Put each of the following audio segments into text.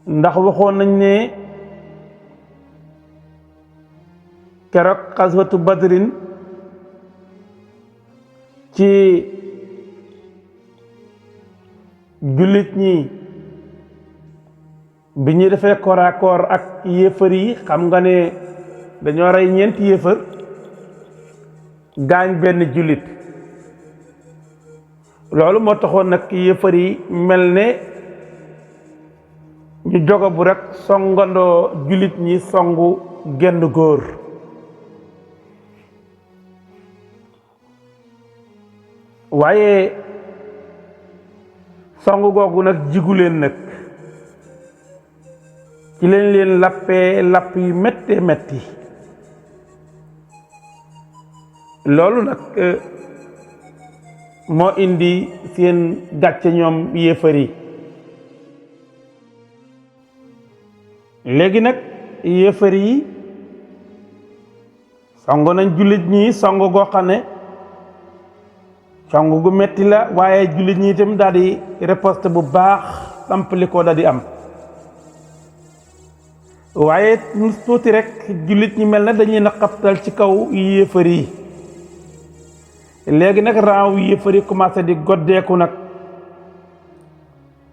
ndax waxoon nañ ne keroog xaswatu badrin ci jullit ñi bi ñuy defee corps à corps ak yéefar yi xam nga ne dañoo rey ñeenti yéefar gaañ benn jullit loolu moo taxoon nag yéefar yi mel ne ñu jogo bu rek songandoo jullit ñi songu genn góor waaye songu googu nag jigu leen nag ci leen lappee lapp yu méttee métti loolu nag moo indi seen gàcce ñoom yéefar yi léegi nag yéefar yi songo nañ jullit ñi songo goo xam ne songo gu metti la waaye jullit ñi itam daal di riposte bu baax tampali ko daal di am waaye tuuti rek jullit ñi mel na dañuy naqabtal ci kaw yéefar yi léegi nag raaw yéefar yi commencé di goddeeku nag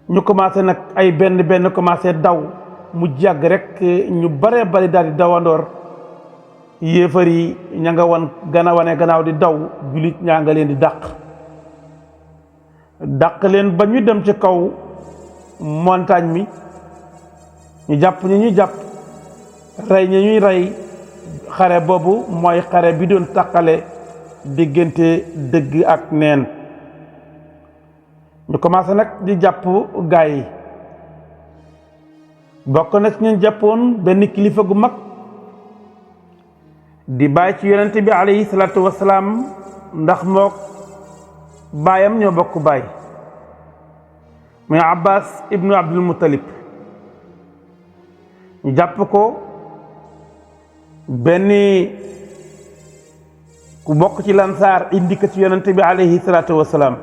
ñu commencé nag ay benn commencé daw mu jàgg rek ñu bare bari daal di dawandoor yéefar yi ña nga wan gannaaw di daw jullit ñaa nga leen di dàq leen ba ñu dem ci kaw montagne mi ñu jàpp ñu jàpp rey ñuy rey xare boobu mooy xare bi doon tàqale diggante dëgg ak neen ñu commencé nag di jàpp gaay yi bokk na ci ñu jàppoon benn kilifa gu mag di bàyyi ci yonente bi alayhi salaatu wasalaam ndax mook baayam ñoo bokk baay muy Abbas ibnu Abdul Muttalib ñu jàpp ko benn ku bokk ci lansaar indi ko ci yonente bi alayhi salaatu wasalaam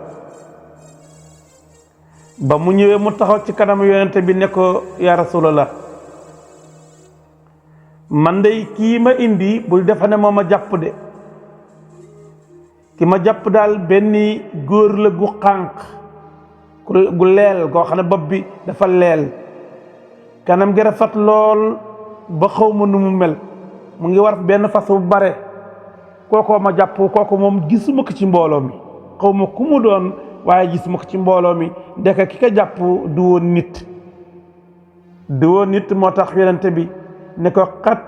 ba mu ñëwee mu taxaw ci kanam yonente bi ne ko yaa rasulallah man day kii ma indi bul defa ne moo ma jàpp de ki ma jàpp daal benn góor la gu xànq gu leel goo xam ne bopp bi dafa leel kanam gi rafet lool ba xaw ma nu mu mel mu ngi war benn fas bu bare kookoo ma jàpp kooku moom gisuma ko ci mbooloo mi xaw ma ku mu doon waaye gisuma ko ci mbooloo mi ndeke ki ko jàpp du woon nit moo tax yonente bi ne ko xat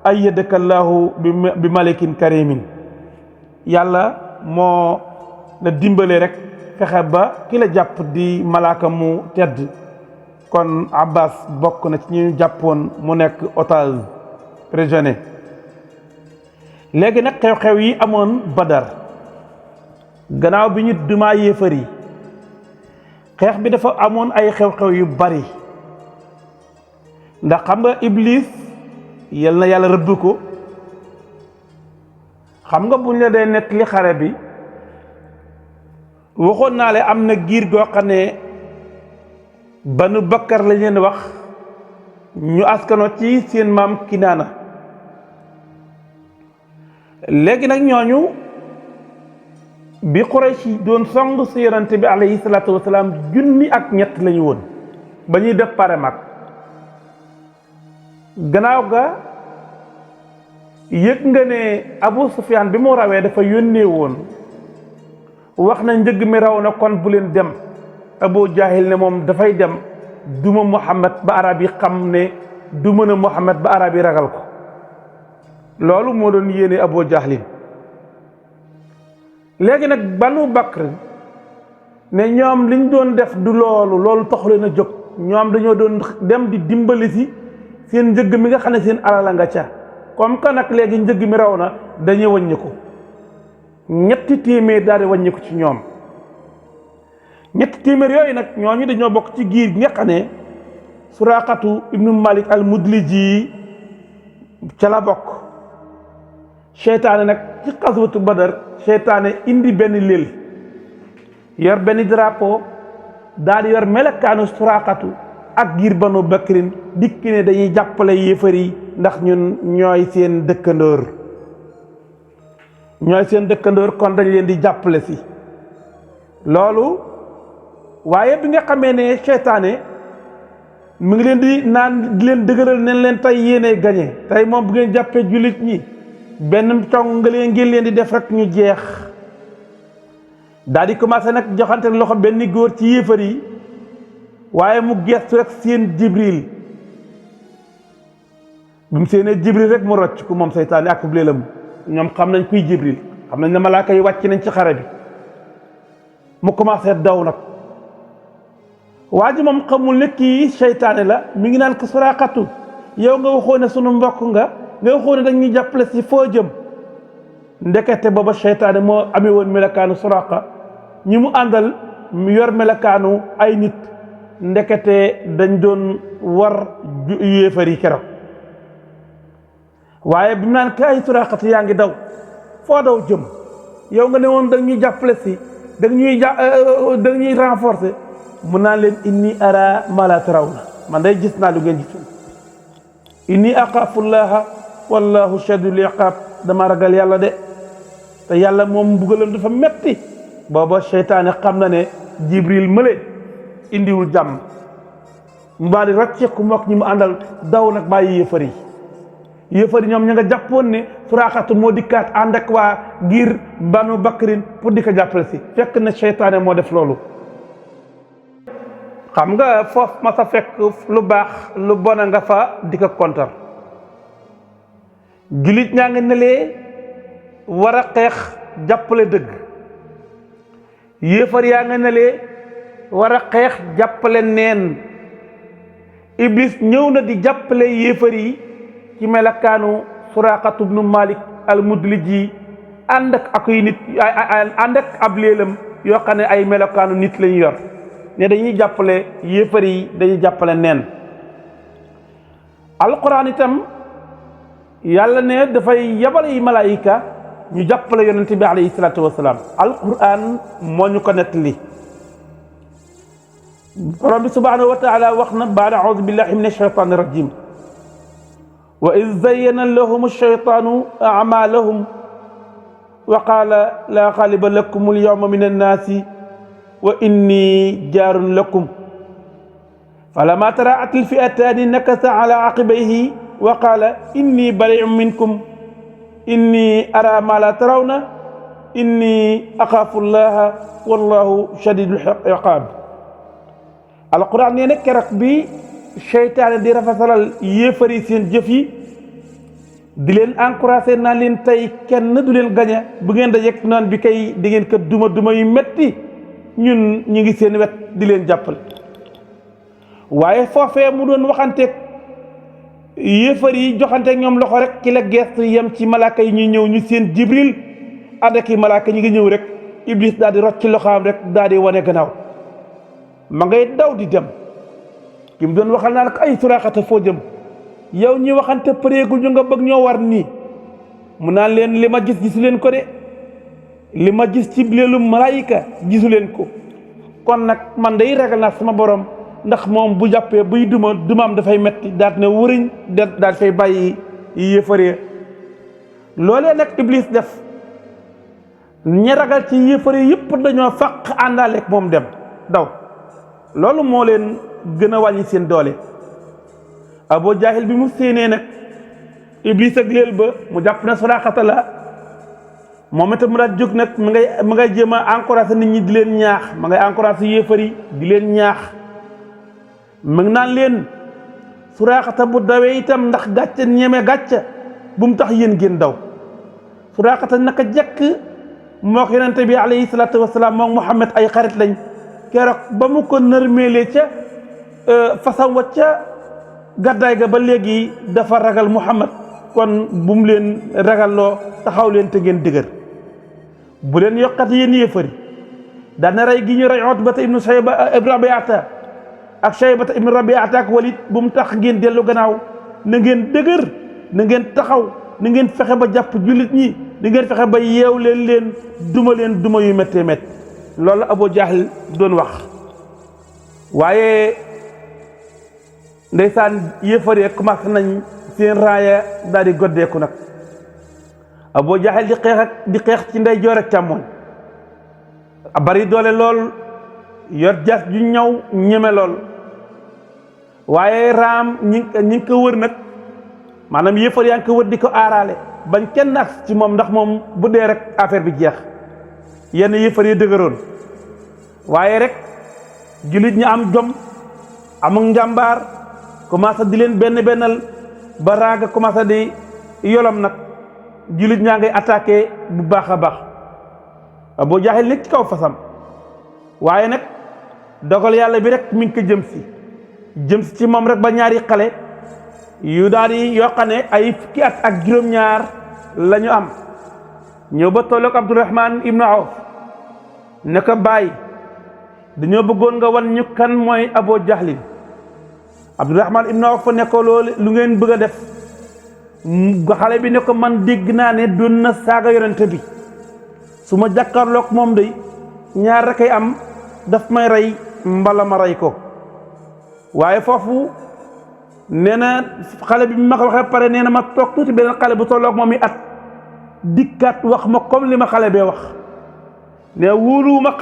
ayyadaka llaahu bi malikin karimin yàlla moo la dimbale rek fexe ba ki la jàpp di malaaka mu tedd kon Abbas bokk na ci ñu jàppoon mu nekk otage prisonnier léegi nag xew-xew yi amoon Badar gannaaw bi ñu dumaa yéefar yi xeex bi dafa amoon ay xew-xew yu bari ndax xam nga Iblis yal na yàlla rëbb ko xam nga buñ la dee nekk li xare bi waxoon naa le am na giir goo xam ne Banu Bakkar lañ leen wax ñu askano ci seen maam Kinaana léegi nag ñooñu bi Quraysh doon song si yonente bi alayhi salaatu wasalaam 1,000 lañu woon ba ñuy def pare mag gannaaw ga yëg nga ne Abu Sufyaan bi mu rawee dafa yónnee woon wax na njëg mi raw na kon bu leen dem Abu Jahil ne moom dafay dem duma Muhammad ba arab yi xam ne du mën a Muhammad ba arab yi ragal ko loolu moo doon yéene Abu Jahlin léegi nag Banu Bakr ne ñoom liñ doon def du loolu taxu leen a jóg ñoom dañoo doon dem di dimbali si seen njëg mi nga xam ne seen alal nga ca comme que nag léegi njëg mi raw na dañuy wàññi ko 300 daal di wàññi ko ci ñoom 300 yooyu nag ñooñu dañoo bokk ci giir gi nga xam ne Suraqatu ibnu Malik al Mudliji ca la bokk seytaane nag ci xaswatu Badar seytaane indi benn lël yor benn drapeau daal di yor melakaanu Suraqatu ak giir Banu Bakrin dikk ne dañuy jàppale yéefar yi ndax ñun ñooy seen dëkkandoor kon dañ leen di jàppale si loolu. waaye bi nga xamee ne seytaane mu ngi leen di naan di leen dëgëral ne leen tey yéene gañe tey moom bu ngeen jàppee jullit ñi benn cong nga leen ngeen leen di def rek ñu jeex daal di commencé nag joxante loxo benn góor ci yéefar yi waaye mu gestu rek seen Jibril bi mu seenee Jibril rek mu rocc ku moom seytaane ak léelam ñoom xam nañ kuy Jibril xam nañ ne malaaka yi wàcc nañ ci xare bi mu commencé daw nag waa ji moom xamul ne kii seytaane la mi ngi naan ko Suraqatu yow nga waxoo ne sunu mbokk nga waxoo ne dañ ñuy jàppale si foo jëm ndekete booba seytaane moo amee woon melakaanu Suraqa ñi mu àndal mu yor melakaanu ay nit ndekete dañ doon war yéefar yi keroog waaye bi mu naan ka ay Suraqatu yaa ngi daw foo daw jëm yow nga ne woon dañ ñuy jàppale si dañ ñuy renforcer mun naa leen inni ara ma la tarawna man day gis naa lu ngeen gisul inni aqaafullaha wallahu shadidul iqaab dama ragal yàlla de te yàlla moom mbugalam dafa metti booba seytaane xam na ne Jibril mële indiwul jàmm mu baa di rocceeku mook ñi mu àndal daw nag bàyyi yéefar yi ñoom ña nga jàppoon ne Suraqatu moo dikkaat ànd ak waa ngir Banu Bakrin pour di ko jàppale si fekk na seytaane moo def loolu. xam nga foofu ma sa fekk lu baax lu bon nga fa di ko kontar jullit ñaa nga nelee war a xeex jàppale dëgg yéefar yaa nga nelee war a xeex jàppale neen Iblis ñëw na di jàppale yéefar yi ci melakaanu Suraqatu ibnu Malik al-Mudliji ànd ak ay nit ànd ak ab léelam yoo xam ne ay melakaanu nit lañu yor ne dañuy jàppale yéefar yi dañuy jàppale neen alquran itam yàlla ne dafay yabal yi malaayika ñu jàppale yonente bi alayhi salaatu wasalaam alquran moo ñu ko nettali borom bi subhanahu wa taala wax na baada audu billahi min alshaytan irrajim wa id zayyana lahum alshaytanu amalahum wa qaala laa xaaliba lakum alyawma min annaasi wa inni jaarun lakum falamma taraat alfi'ataani nakasa ala aqibayhi wa qaala inni bari'un minkum inni ara ma la tarawna inni axaafu llaha wallahu shadidul iqaab alquran nee na keroog bi seytaane di rafetalal yéefari seen jëf yi di leen encouragé naan leen tey kenn du leen gañe bu ngeen dajeek naan bi kay di ngeen ko duma yu metti ñun ñu ngi seen wet di leen jàppale waaye foofee mu doon waxanteeg yéefar yi joxanteeg ñoom loxo rek ki la gestu yem ci malaaka yi ñuy ñëw ñu seen Jibril ànd ak i malaaka ñi ngi ñëw rek Iblis daal di rocc ci loxoam rek daal di wane gannaaw ma ngay daw di dem ki mu doon waxal naan ko ay Suraqata foo jëm yow ñi waxante pareegu ñu nga bëgg ñoo war nii mu naan leen li ma gis gisu leen ko de li ma gis ci leelu malaayika gisu leen ko kon nag man day ragal naa sama borom ndax moom bu jàppee buy dumaam dafay metti daat ne wëriñ daal fay bàyyi yéefaree loolee nag Iblis def ñi ragal ci yéefaree yëpp dañoo fàq àndaaleeg moom dem daw loolu moo leen gën a wàññi seen doole Abu Jahil bi mu séenee nag Iblis ak leel ba mu jàpp ne Suraqata la moom itam mu daal jóg nag mu ngay jéem a encouragé nit ñi di leen ñaax ma ngay encouragé yéefar yi di leen ñaax mu ngi naan leen Suraqata bu dawee itam ndax gàcce ñeme gàcce bu mu tax yéen ngeen daw Suraqata naka jekk moo ko yonente bi alayhi salaatu wasalaam moom Muhammad ay xarit lañ keroog ba mu ko nërmeelee ca fasam wa ca gàddaay ga ba léegi dafa ragal Muhammad kon bu mu leen ragalloo taxaw leen te ngeen dëgër bu leen yokkat yéen yéefari daana rey gi ñu rey Utbata ibnu Rabiata ak Shaybata ibnu Rabiata ak Walid bu mu tax ngeen dellu gannaaw na ngeen dëgër na ngeen taxaw na ngeen fexe ba jàpp jullit ñi na ngeen fexe ba yeew leen duma yu méttee métt loolu Abu Jahl doon wax waaye ndeysaan yéefar yi commencé nañ seen raaya daal di goddeeku nag Abu Jahal di xeex ci ndeyjoor ak càmmoñ bari doole lool yor jaas ju ñaw ñeme lool waaye raam ñi ngi ko wër nag maanaam yéefar yaa ngi ko wër di ko aaraale bañ kenn ak ci moom ndax moom bu dee rek affaire bi jeex yenn yéefar yi dëgëroon waaye rek jullit ñi am jom am njàmbaar commencé di leen bennal ba raaga commencé di yolom nag jullit ñaa ngay attaqué bu baax a baax Abu Jahal nekk ci kaw fasam waaye nag dogal yàlla bi rek mi ngi ko jëm si ci moom rek ba ñaari xale yu daal di yoo xam ne ay fukki at ak juróom-ñaar la ñu am ñëw ba tolloog Abdurahman ibnu Awf ne ko bàyyi dañoo bëggoon nga wan ñu kan mooy Abu Jahlin Abdurahman ibnu Awf ne ko loolu lu ngeen bëgg a def xale bi ne ko man dégg naa ne doon na saaga yonente bi su ma jàkkaarloog moom day ñaar rek ay am daf may rey mbala ma rey ko waaye foofu nee na xale bi ma ko waxee pare nee na ma toog tuuti beneen xale bu tolloog moom i at dikkaat wax ma comme li ma xale bee wax ne wóoluwuma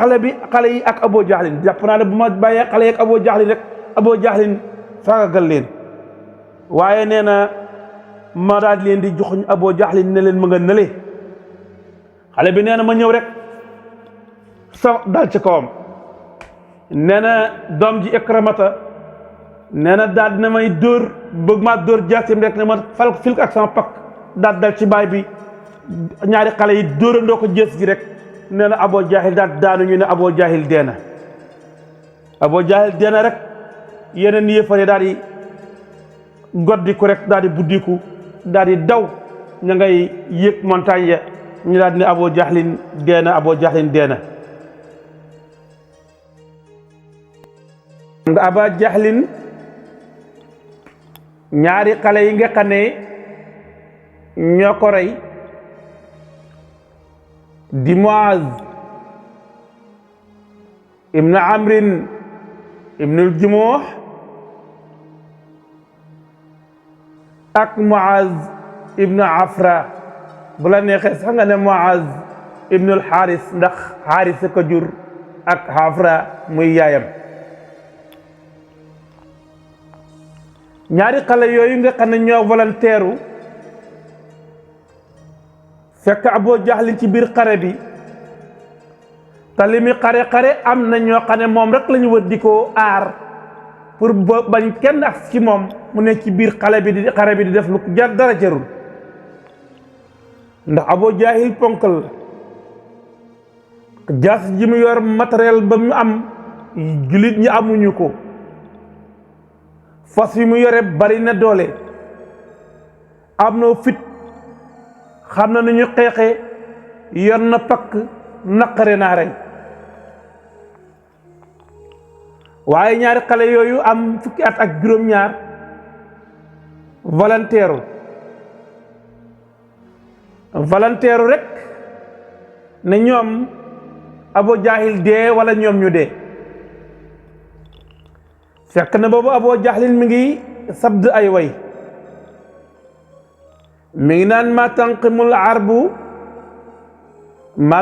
xale yi ak Abu Jahlin jàpp naa ne bu ma bàyyee xale yi ak Abu Jahlin rek Abu Jahlin faagagal leen waaye nee na ma daal leen di joxuñ Abu Jahlin ne leen ma nga nële xale bi nee na ma ñëw rek sa dal ci kawam nee na doom ji Ikramata nee na daal dina may dóor bëgg maa dóor jaasim rek ne ma fil ak sama pak daal dal ci baay bi ñaari xale yi dóorandoo ko jës gi rek nee na Abu Jahil daal daanu ñu ne Abu Jahil deena Abu Jahil deena rek yeneen yéefare daal di goddiku rek daal di buddiku daal di daw ña ngay yéeg montagne ya ñu daal di ne Abu Jahlin deena Abu Jahlin deena nga Abu Jahlin ñaari xale yi nga xam ne ñoo ko rey di Muaz ibnu Amrin ibnul Jumuh ak Muaz ibnu Afra bu la neexee sax nga ne Muaz ibnul Haris ndax Haris ko jur ak Afra muy yaayam ñaari xale yooyu nga xam ne ñoo volontaire fekk Abu Jahlin ci biir xare bi te li muy xare am na ñoo xam ne moom rek la ñu wër di ko aar pour bañ kenn ak ci moom mu ne ci biir xare bi di def lu jar dara jarul ndax Abu Jahil ponkal jaas ji mu yor matériel ba mu am jullit ñi amuñu ko fas yi mu yore bari na doole am na fit xam na nu ñu xeexee yor na pakk naqare naa rey waaye ñaari xale yooyu am fukki at ak juróom-ñaar volontaire rek ne ñoom Abu Jahil dee wala ñoom ñu dee fekk na boobu Abu Jahlin mi ngi sabd ay way mi ngi naan ma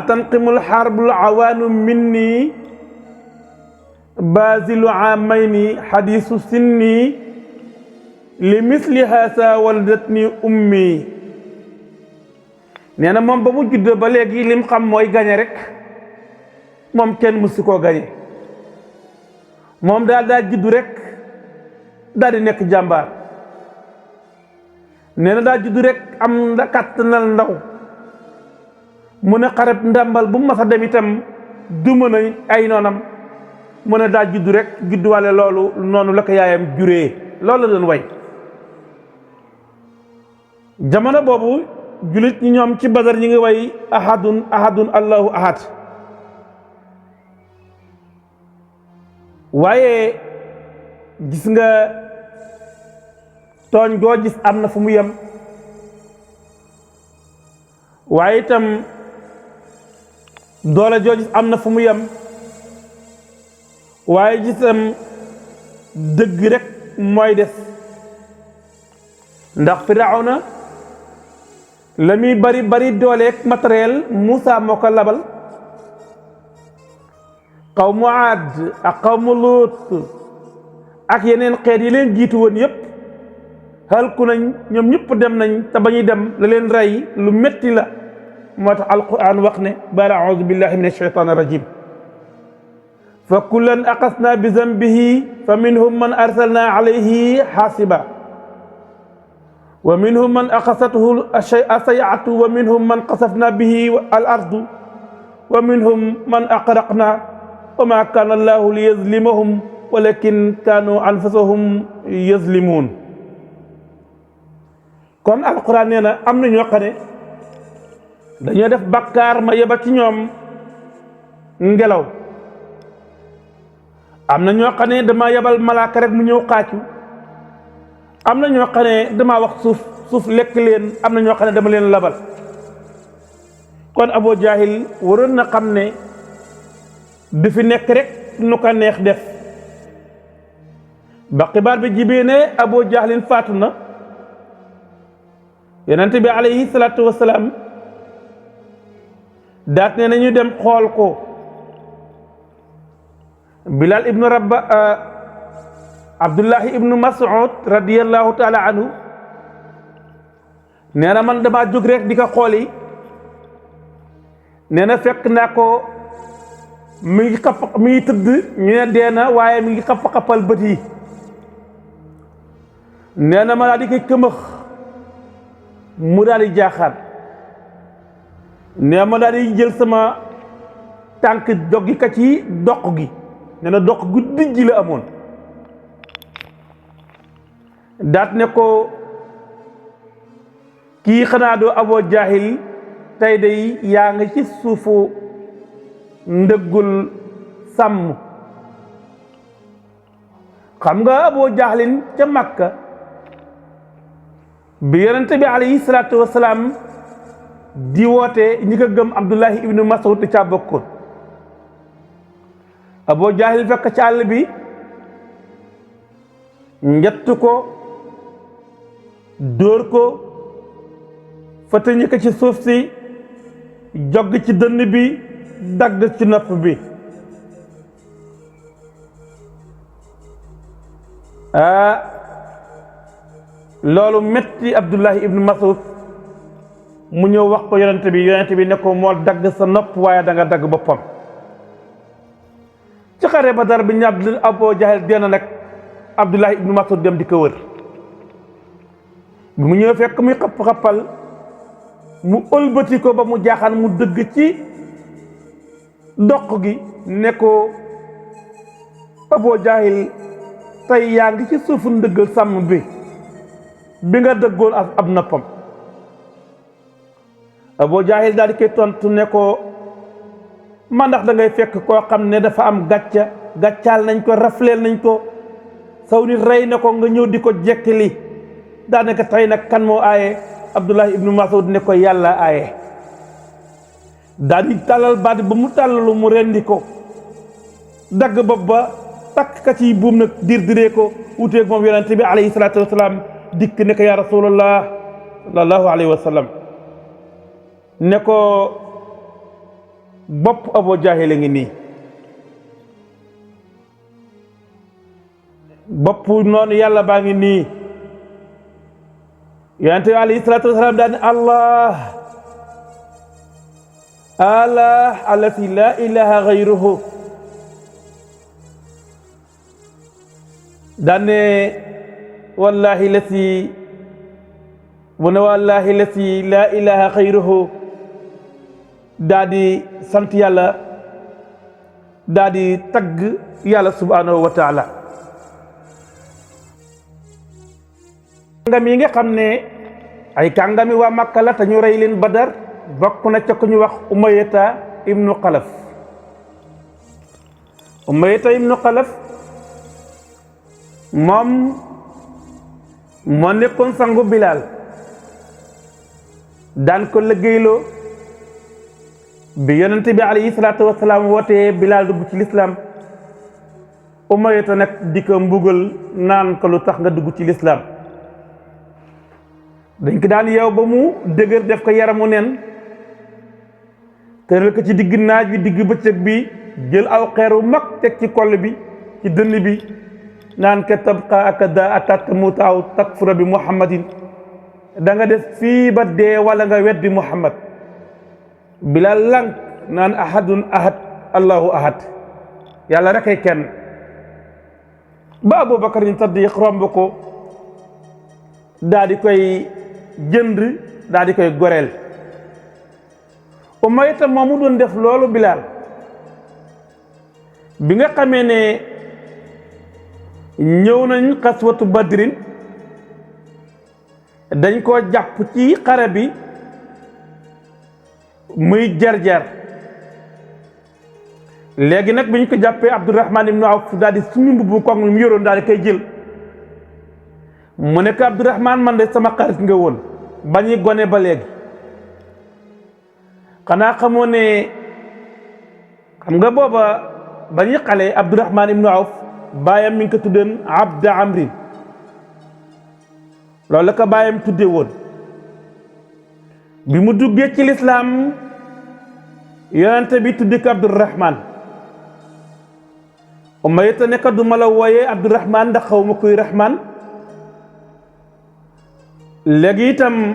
tanqimul xarbul awaanu minni bazilu amayni xadisu sinni li misli haasa waladatni ummi nee na moom ba mu judd ba léegi lim xam mooy gañe rek moom kenn mësu koo gañe moom daal juddu rek daal di nekk jàmbaar nee na daal juddu rek am kàttanal ndaw mu ne xareb ndàmbal bu mas a dem itam du mën a ay noonam mu ne daal juddu rek judduwale loolu noonu la ko yaayam juree loolu la doon way jamono boobu julit ñi ñoom ci Badar ñi ngi way ahadun allahu ahad waaye gis nga tooñ goo gis am na fu mu yem waaye itam doole joo gis am na fu mu yem waaye gisam dëgg rek mooy des ndax Firawna la muy bari bari dooleeg matériel Muusa moo ko labal qawmu Aad ak qawmu Luut ak yeneen xeet yi leen jiitu woon yépp halku nañ ñoom ñëpp dem nañ te ba ñuy dem la leen rey lu metti la moo tax alquran wax ne ba'da a'uudu billahi min ash-shaytaani rajim fa kullan aqasna bi zanbihi fa minhum man arsalna alayhi hasiba wa minhum man aqasathu as-sayhatu wa minhum man qasafna bihi al ardu wa minhum man aqraqna wa ma kana allahu liyazlimahum walakin kanu anfusahum yazlimun. kon alquran nee na am na ñoo xam ne dañoo def bakkaar ma yeba ci ñoom ngelaw, am na ñoo xam ne dama yebal malaaka rek mu ñëw xaacu, am na ñoo xam ne dama wax suuf lekk leen, am na ñoo xam ne dama leen labal. kon Abu Jahil waroon na xam ne du fi nekk rek nu ko neex def. ba xibaar bi jibee ne Abu Jahlin faatu na, yonent bi alayhi salaatu wasalaam daat ne nañu dem xool ko. Bilal ibnu Abdullahi ibnu Mas'ud radiyallahu taala anhu nee na man dama jóg rek di ko xooli, nee na fekk naa ko mi ngi tëdd, ñu ne dee na waaye mi ngi xappal bët yi. nee na ma daal di koy këmëx mu daal di jaaxaan, nee ma daal di jël sama tànk doggi ka ci doq gi, nee na doq gu dijj la amoon, daat ne ko kii xanaa doo Abu Jahil, tey day yaa nga ci suufu ndëggul sàmm. xam nga Abu Jahlin ca Makka bi yonente bi alayhi salaatu wasalaam di woote ñi ko gëm Abdullahi ibnu Mas'ud di caa bokkoon. Abu Jahil fekk ci àll bi njett ko, dóor ko, fëtëñi ko ci suuf si, jog ci dënn bi, dagg ci nopp bi. loolu metti Abdullahi ibnu Mas'ud, mu ñëw wax ko yonent bi ne ko moo dagg sa nopp waaye da nga dagg boppam. ci xare Badar bi ñu Abu Jahil dee na nag, Abdullahi ibnu Mas'ud dem di ko wër. bi mu ñëw fekk muy xappal, mu ëlbati ko ba mu jaaxaan, mu dëgg ci doq gi ne ko Abu Jahil, tey yaa ngi ci suufu ndëggal sàmm bi nga dëggoon ab noppam. Abu Jahil daal di koy tontu ne ko man ndax da ngay fekk koo xam ne dafa am gàccaal nañ ko, rafleel nañ ko, saw nit rey na ko, nga ñëw di ko jekkili. daanaka tey nag kan moo aaye? Abdullahi ibnu Mas'ud ne ko yàlla aaye. daal di tàllal baat ba mu tàllalu mu rendi ko, dagg bopp ba, takk ka ci buum nag diree ko, wuteeg moom yonente bi alayhi salaatu wasalaam dikk ne ko yaa rasulallah sallallahu alayhi wa sallam ne ko bopp Abu Jahil a ngi nii, bopp noonu yàlla baa ngi nii. yonente bi alayhi salaatu wasalaam daal ne allah allati la ilaha gayruhu, daan ne wallahi lati mu ne wallahi lati la ilaha xayruhu, daa di sant yàlla, daa di tagg yàlla subhanahu wa taala. kàngam yi nga xam ne ay kàngami waa Makka la te ñu rey leen Badar, bokk na ca ku ñu wax Umayyata ibnu Xalaf. Umayyata ibnu Xalaf moom moo nekkoon sangu Bilal, daan ko liggéeyloo. bi yonent bi alayhi salaatu wasalaam wootee Bilal dugg ci lislaam, Umayya nag di ko mbugal naan ko lu tax nga dugg ci lislaam dañ ko daan yow ba mu dëgër def ko yaramu nen tëral ko ci digg naaj bi digg bëccëg bi jël aw xeeru mag teg ci koll bi ci dënn bi naan ka tabqa akada atat tamuta aw takfura bi muhammadin da nga def fii ba dee wala nga weddi muhammad Bilaal lànk naan ahadun ahad allahu ahad yàlla rek ay kenn ba Abubakar Sadiq romb ko daa di koy jënd daa di koy goreel Umayya moomu doon def loolu Bilaal bi nga xamee ne ñëw nañ xaswatu badrin dañ koo jàpp ci xare bi muy jar-jar léegi nag bi ñu ko jàppee Abdurahman ibnu Awf daal di suñu mbubb koŋ mu yoroon daal di koy jël mu nekk Abdurahman man de sama xarit nga woon ba ñuy gone ba léegi xanaa xamoo ne xam nga booba ba ñuy xale Abdurahman ibnu Awf baayam mi ngi ko tuddoon Abda Amrin loolu la ko baayam tudde woon bi mu duggee ci lislaam yonente bi tudde ko Abdurahman Umayya ne ko du ma la wooyee Abdurahman ndax xaw ma kuy Rahman léegi itam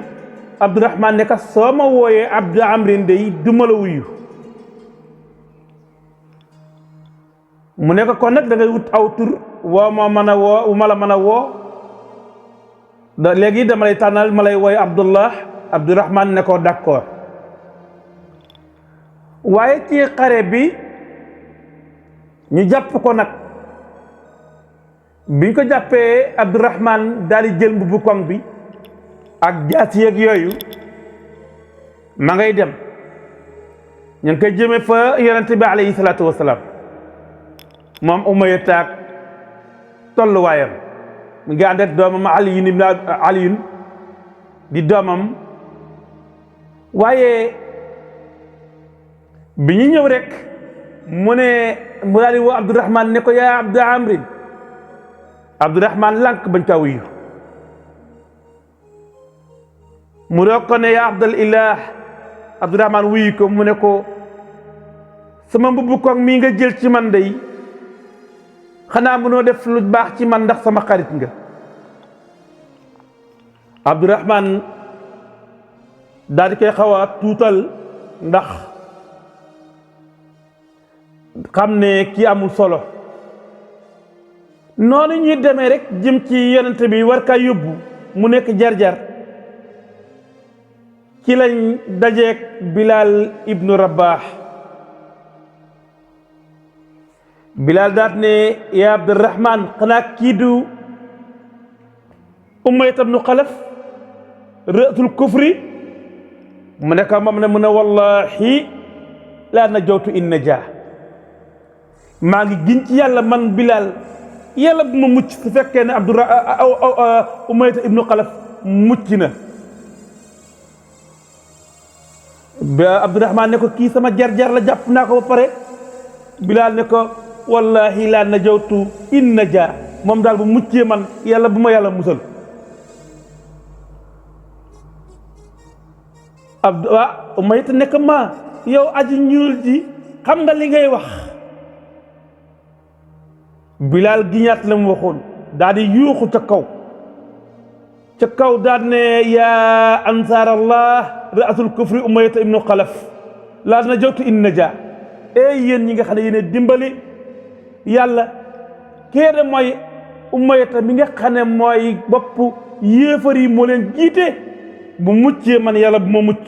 Abdurahman ne ko soo ma wooyee Abda Amrin day du ma la wuyu mu ne ko kon nag da ngay wut aw tur woo ma mën a woo ma la mën a woo léegi dama lay tànnal ma lay wooye Abdurahman ne ko d'accord waaye ci xare bi ñu jàpp ko nag biñ ko jàppee Abdurahman daal di jël mbubbu koŋ bi ak jaasi yeeg yooyu ma ngay dem ñu ngi koy jëme fa yonente bi alayhi salaatu wasalaam moom Umayya taag tolluwaayam mu ngi ànd ak doomam Aliyun di doomam waaye bi ñu ñëw rek mu daal di woo Abdurahman ne ko yaa Abda Amrin Abdurahman lànk bañ kaa wuyu mu doog ko ne yaa Abdal Ilah Abdurahman wuyu ko mu ne ko sama mbubbu koŋ mii nga jël ci man day xanaa mënoo def lu baax ci man ndax sama xarit nga Abdurahman daal di koy xaw a tuutal ndax xam ne kii amul solo noonu ñuy demee rek jëm ci yonent bi war kaa yóbbu mu nekk jar-jar ci lañ dajeek Bilaal ibnu Rabaax Bilaal daat ne yaa Abdurahman xanaa kii du Umayya ibnu Xalaf rësul kufri mu ne ko moom ne mu ne wallahi laa najawtu in najaa maa ngi giñ ci yàlla man Bilaal yàlla bu ma mucc su fekkee ne Umayya ibnu Xalaf mucc na ba Abdurahman ne ko kii sama jar-jar la jàpp naa ko ba pare Bilaal ne ko wallahi laa najawtu in najaa moom daal bu muccee man yàlla bu ma yàlla musal Umayya nekk ma yow aji ñuul ji xam nga li ngay wax Bilaal giñaat la mu waxoon daal di yuuxu ca kaw daal ne yaa ansaar allah ra'sul kufri Umayya ibnu Xalaf laa najawtu in najaa yéen ñi nga xam ne yéen dimbali yàlla kéede mooy Umayya mi nga xam ne mooy bopp yéefar yi moo leen jiite bu muccee man yàlla bu ma mucc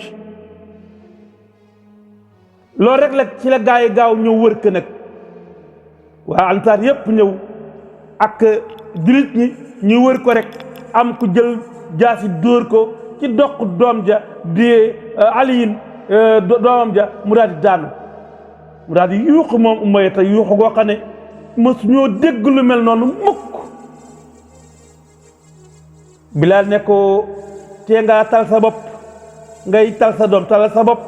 loolu rek la ci la gaa yi gaaw ñëw wër ko nag waa ansaar yépp ñëw ak jullit ñi ñu wër ko rek am ku jël jaasi dóor ko ci doq doom ja di Aliyin doomam ja mu daal di daanu mu daal di yuuxu moom Umayya yuuxu goo xam ne mësu ñoo dégg lu mel noonu mukk Bilaal ne ko tee ngaa tal sa bopp ngay tal sa doom talal sa bopp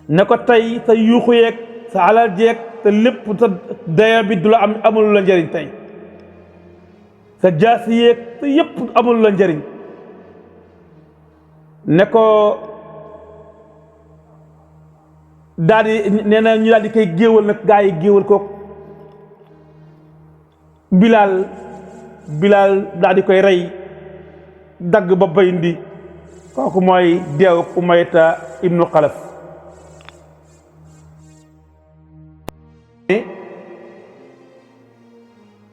ne ko tey sa yuuxu yeeg sa alal jeeg te lépp sa daya bi du la amul la njëriñ tey sa jaasi yeeg te yépp amul la njëriñ ne ko daal di nee na ñu daal di koy géewal nag gaa yi géewal ko Bilaal daal di koy rey dagg ba bayndi kooku mooy deew Umayya ibnu Xalaf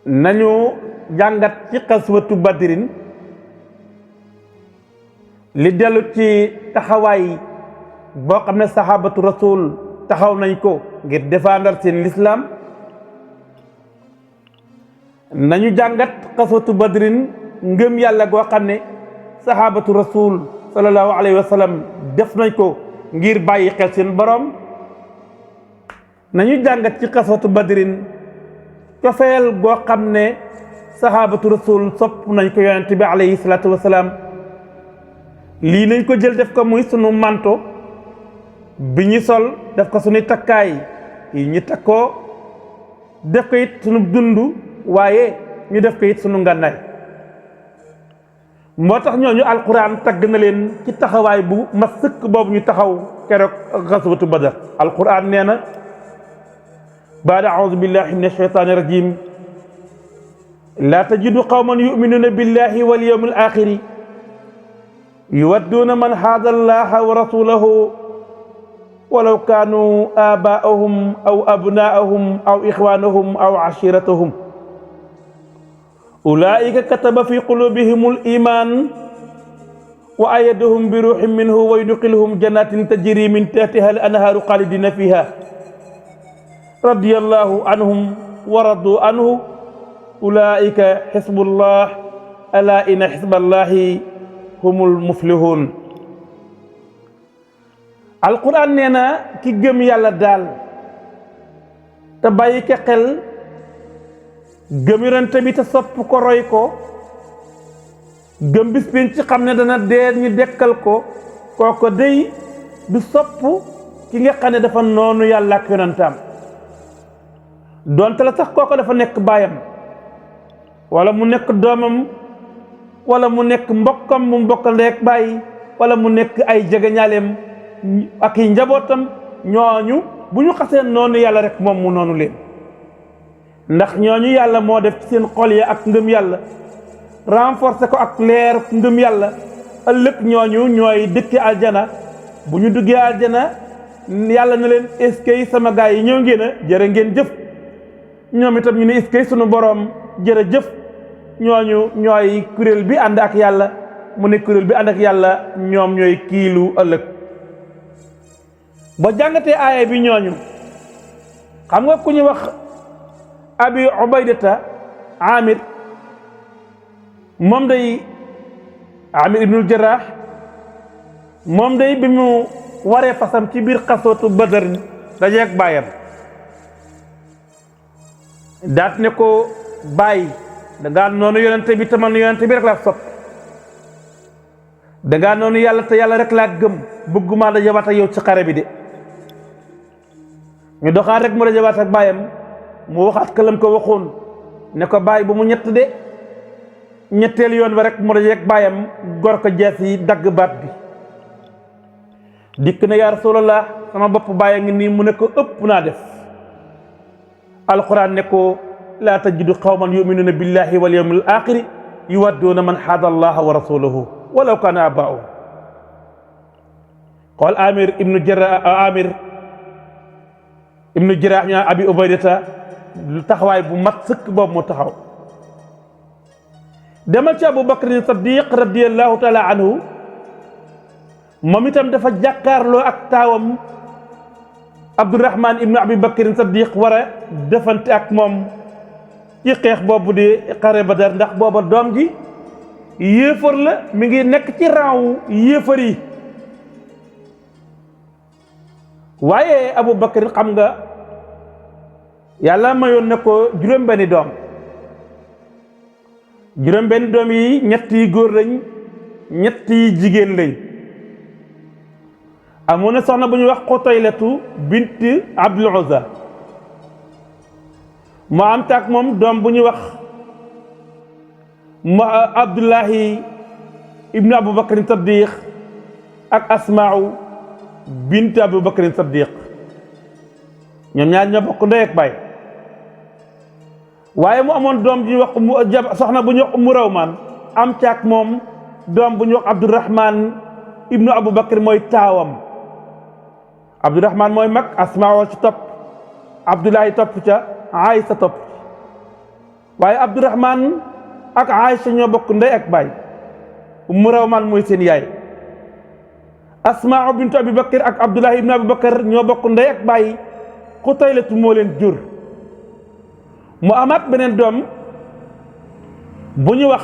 nañu jàngat ci xaswatu Badrin li dellu ci taxawaay boo xam ne sahabatu rasul taxaw nañ ko ngir défendre seen l'islam nañu jàngat xaswatu Badrin ngëm yàlla goo xam ne sahabatu rasul sallallahu alayhi wa sallam def nañ ko ngir bàyyi xel seen borom nañu jàngat ci xaswatu Badrin cofeel goo xam ne sahabatu rasul sopp nañ ko yonent bi alayhi salaatu wasalaam lii nañ ko jël def ko muy sunu manto bi ñu sol def ko suñuy takkaay yi ñu takkoo def ko it sunu dund waaye ñu def ko it sunu ngànnaay moo tax ñooñu alquran tagg na leen ci taxawaay bu ma sëkk boobu ñu taxaw keroog xaswatu badar alquran nee na baada audu billahi min alshaytani irrajim laa tajidu qawman yuminuuna billahi wal yawmi al axiri yuwadduuna man haada allaha wa rasulahu walaw kaanu aabaa'ahum aw abnaa'ahum aw ixwaanahum aw ashiratahum ulaa'ika kataba fi qulubihimul iimaan wa ayyadahum bi ruuhin minhu wa yudxiluhum jannatin tajri min tahtiha al anhaaru xaalidina fiha radiyallahu anhum wa radu anhu ulaa'ika xisbullah alaa inna xisballahi humul muflihun alquran nee na ki gëm yàlla daal te bàyyi ko xel gëm yonent bi te sopp ko roy ko gëm bis bi ci xam ne dana dee ñu dekkal ko kooko day du sopp ki nga xam ne dafa noonu yàlla ak yonentam donte la sax kooko dafa nekk baayam wala mu nekk doomam wala mu nekk mbokkam mu mbokkal rek bàyyi wala mu nekk ay jegeñaaleem ak i njabootam ñooñu bu ñu xasee noonu yàlla rek moom mu noonu leen ndax ñooñu yàlla moo def ci seen xol ya ak ngëm yàlla renforcer ko ak leer ngëm yàlla ëllëg ñooñu ñooy dëkki aljana bu ñu duggee aljana yàlla na leen eskay sama gaay yi ñëw ngeen a jërë ngeen jëf ñoom itam ñu ne eskay sunu boroom jërëjëf ñooñu ñooy kuréel bi ànd ak yàlla mu ne kuréel bi ànd ak yàlla ñoom ñooy kiilu ëllëg ba jàngatee aaya bi ñooñu xam nga ku ñu wax abi ubaydata amir moom day amir ibnul jarrah moom day bi mu waree fasam ci biir xaswatu badar dajeek baayam daat ne ko bàyyi dangaa noonu yonente bi te man yonente bi rek laa sopp dangaa noonu yàlla te yàlla rek laa gëm bëgguma dajawaat ak yow ci xare bi de ñu doxaan rek mu dajawaat ak baayam mu waxaat këlam ko waxoon ne ko bàyyi bu mu ñett de ñetteel yoon ba rek mu dajeek baayam gor ko jees yi dagg baat bi dikk na yaa rasulallah sama bopp bàyyi ngi nii mu ne ko ëpp naa def alquran ne ko laa tajidu qawman yuminuuna billahi wal yawmil axiri yuwadduuna man xaada allaha wa rasulahu walaw kaana abaahum xool amir ibnu jarrah ñaa abi ubaydata taxawaay bu mat sëkk boobu mu taxaw demal ci abu bakrin sadiq radiallahu taala anhu moom itam dafa jàkkaarloo ak taawam abdurahman ibnu abi bakrin sadiq war a defante ak moom ci xeex boobu di xare badar ndax booba doom ji yéefar la mi ngi nekk ci rang yéefar yi waaye abu bakrin xam nga yàlla mayoon na ko juróom-benni doom yi ñett yi góor lañ ñett yi jigéen lañ amoon na soxna bu ñuy wax Qutaylatu bint Abdul Uzza mu am taak moom doom bu ñuy wax Abdullahi ibnu Abubakar Saddiq ak Asmaau bint Abubakar Saddiq ñoom ñaar ñoo bokk ndey ak baay waaye mu amoon doom bu ñuy wax soxna bu ñuy wax Ummu Rawmaan am caak moom doom bu ñuy wax Abdurahman ibnu Abubakar mooy taawam Abdurahman mooy mag, Asmaa ci topp, Abdullahi topp ca, Aysa topp waaye Abdurahman ak Aysa ñoo bokk ndey ak baay Ummu Rawmaan mooy seen yaay Asmaa bintu Abubakar ak Abdullahi ibnu Abubakar ñoo bokk ndey ak baay Xutaylatu moo leen jur mu amaat beneen doom bu ñu wax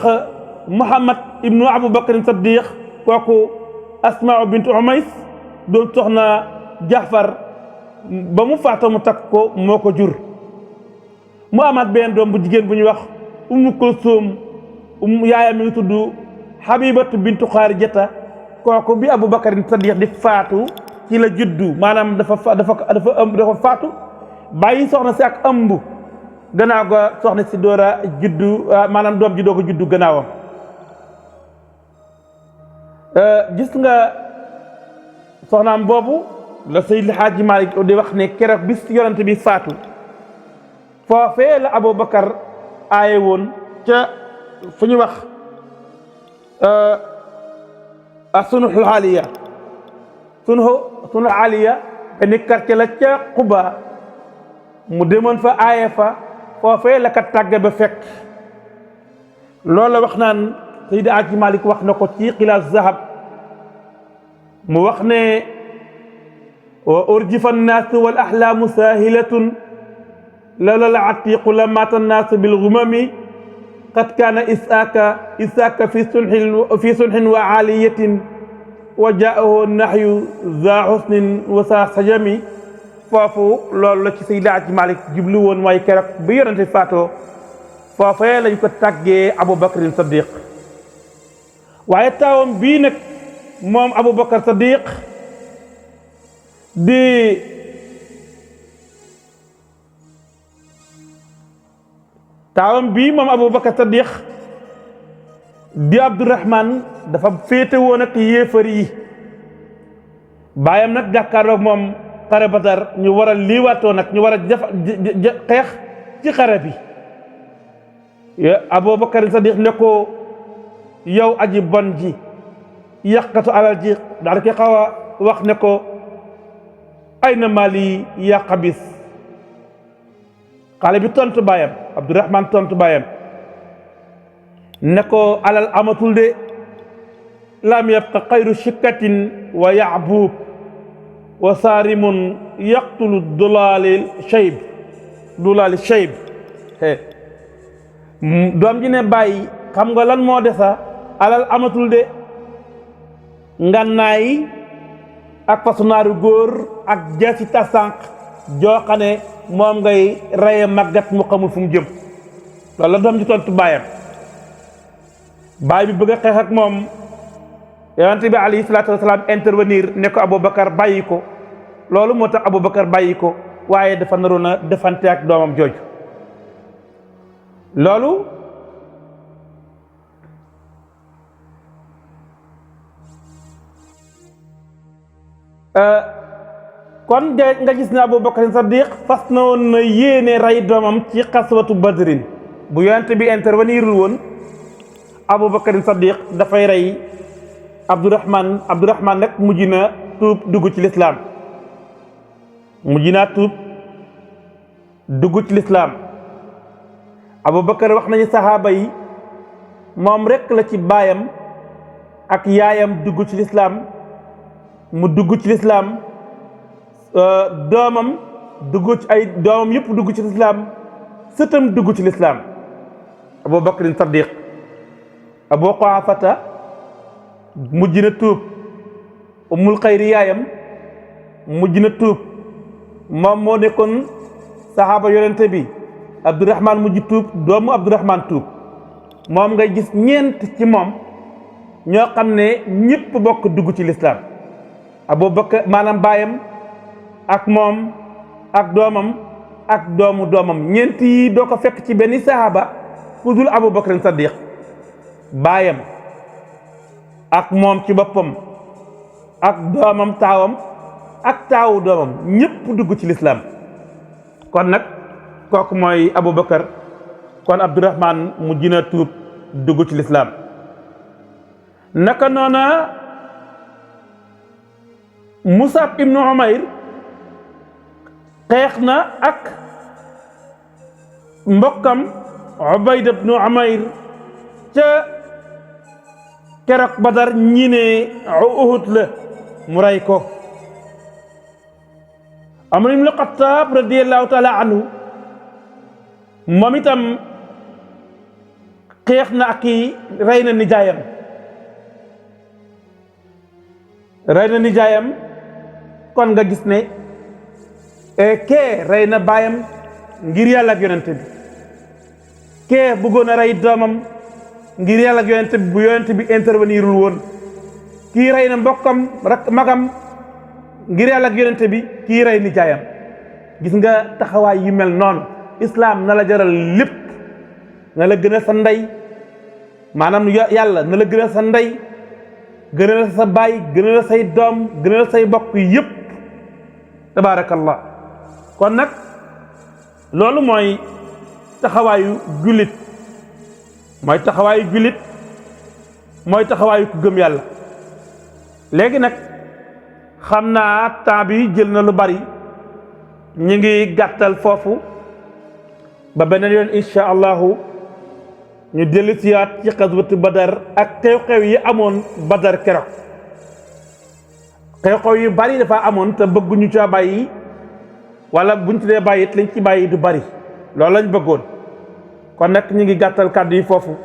Muhammad ibnu Abubakar Saddiq kooku Asmaa bintu Umays doon soxna Jaafar ba mu faatoo mu takk ko moo ko jur mu amaat beneen doom bu jigéen bu ñuy wax Ummu Kulsum yaayam mi ngi tudd Habibatu bintu Xaarijata kooku bi Abubakar Saddiq di faatu ci la juddu maanaam dafa faatu bàyyi soxna si ak ëmb gannaaw ga soxna si door a juddu maanaam doom ji doo ko juddu gannaawam gis nga soxnaam boobu la Seydi Haaji Maalik di wax ne keroog bis yonent bi faatu foofee la Abubakar aaye woon ca fu ñu wax sunul aliya sunul aliya benn quartier la ca Quba mu demoon fa aaye fa foofee la ka tàgge ba fekk loolu la wax naan Seydi Haaji Maalik wax na ko ci Xilaas Zahab mu wax ne wa urjifa annaasu wal ahlaamu saahilatun lawla al atiqu la maata annaasu bil gumami qad kaana isaaka fi sunhin wa aaliyatin wa jaahu nahyu za husnin wa sa sajami foofu loolu la ci Seydi Haaji Maalik jublu woon mooy keroog bi yonente faatoo foofee lañ ko tàggee Abubakar Saddiq waaye taawam bii nag moom Abubakar Saddiq di taawam bii moom Abubakar Saddiq di Abdurahman dafa féete woon ak yéefar yi baayam nag jàkkaarloog moom xare Badar ñu war a liiwaatoo nag ñu war a xeex ci xare bi Abubakar Saddiq ne ko yow aji bon ji yàqatu alal ji daal ki xaw a wax ne ko ay na maali yaa xabis xale bi tontu baayam Abdurahman tontu baayam ne ko alal amatul de lam yabqa xayru shikkatin wa yaabuub wa saarimun yaqtulu dulaali shayb doom ji ne bàyyi xam nga lan moo desa alal amatul de ngannaay ak façonnaaru góor ak jaasi tasanq joo xam ne moom ngay reye màggat mu xamul fu mu jëm loolu la doom ji tontu baayam baay bi bëgg a xeex ak moom yonent bi alayhi salaatu wasalaam intervenir ne ko Aboubacar bàyyi ko loolu moo tax Aboubacar bàyyi ko waaye dafa naroon a defante ak doomam jooju loolu kon de nga gis ne Aboubacar Saddiq fas na woon na yéene rey doomam ci xaswatu Badrin bu yonent bi intervenirul woon Aboubacar Saddiq dafay rey Abdurahman nag mujj na tuub dugg ci lislaam Aboubacar wax nañu saxaaba yi moom rekk la ci baayam ak yaayam dugg ci lislaam mu dugg ci lislaam doomam yëpp dugg ci lislaam sëtam dugg ci lislaam Aboubacar Saddiq Abu Quhaafata mujj na tuub Ummul Xayri yaayam mujj na tuub moom moo nekkoon saxaaba yonente bi Abdurahman mujj tuub doomu Abdurahman tuub moom ngay gis ñeent ci moom ñoo xam ne ñëpp bokk dugg ci lislaam Aboubacar maanaam baayam ak moom ak doomam ak doomu doomam ñeent yi doo ko fekk ci benn sahaaba ku dul Abu Bakrin Saddiq baayam ak moom ci boppam ak doomam taawam ak taawu doomam ñépp dugg ci lislaam kon nag kooku mooy Abu Bakar kon Abdurahman mu jina tuub dugg ci lislaam naka noona Musab ibnu Umayr xeex na ak mbokkam Ubayda ibnu Umayr ca keroog Badar ñi ne Uhud la mu rey ko Umar ibnu Xattaab radiyallahu taala anhu moom itam xeex na ak kii rey na nijaayam kon nga gis ne kee rey na baayam ngir yàlla ak yonent bi kee bëggoon a rey doomam ngir yàlla ak yonent bi bu yonent bi intervenirul woon kii rey na mbokkam rak magam ngir yàlla ak yonent bi kii rey nijaayam gis nga taxawaay yu mel noonu islaam na la jaral lépp na la gënal sa ndey maanaam yàlla na la gënal sa ndey gënal sa baay gënal say doom gënal say bokk yépp tabaarakallah kon nag loolu mooy taxawaayu jullit mooy taxawaayu ku gëm yàlla léegi nag xam naa temps bi jël na lu bari ñi ngi gàttal foofu ba beneen yoon insha allahu ñu dellu siyaat ci xaswatu Badar ak xew-xew yi amoon Badar keroog xew-xew yu bari dafa amoon te bëgguñu ca bàyyi wala buñ ci dee bàyyi it lañ ci bàyyi du bari loolu lañ bëggoon kon nag ñu ngi gàttal kàddu yi foofu